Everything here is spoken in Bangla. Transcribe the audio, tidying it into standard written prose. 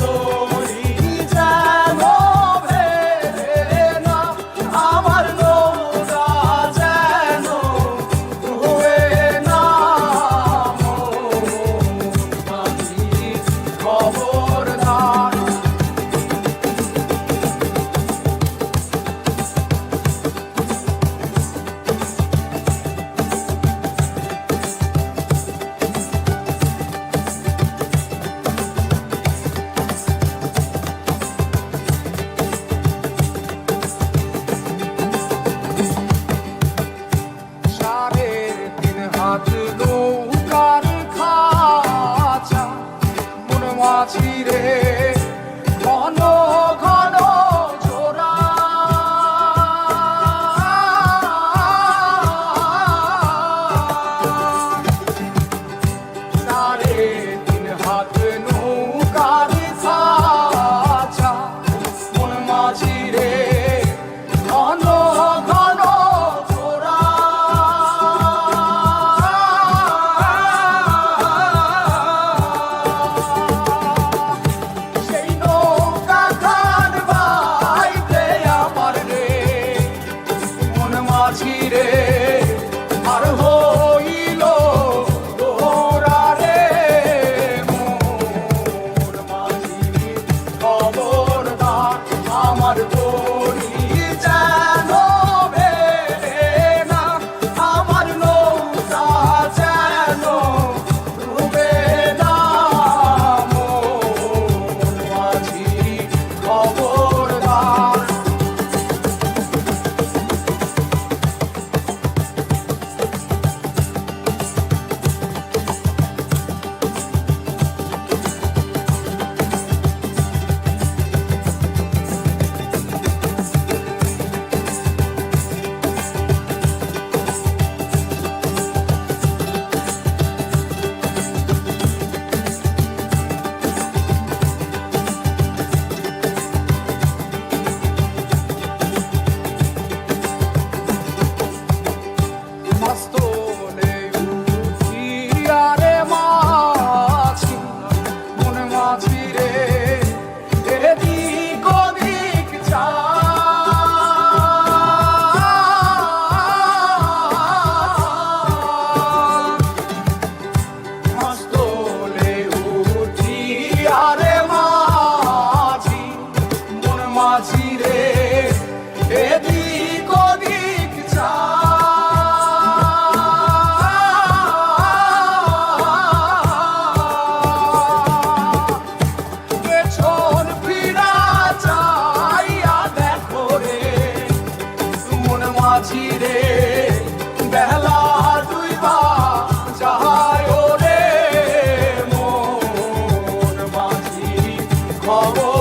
তরি যেন ভেড়ে না, আমার নৌকা যেন ডুবে না। মন মাঝি খবরদার। হাত নৌকার খাঁচা মন মাঝি রে ঘন ঘন জোড়া। সাড়ে তিন হাত নৌকার খাঁচা মন মাঝি রে ঘন ঘন জোড়া। মাঝিরে আর হইল তোরা রে মোর মাঝি খবরদার। আমার তরি যেন ভেড়ে না, আমার নৌকা যেন ডুবে না। মোর মাঝি খবরদার। মাঝিরে এদিক ওদিক চা। পেছন ফিরা চাইয়া দেখো রে মন মাঝিরে বেলা দুইবা যায় রে। মন মাঝি খবর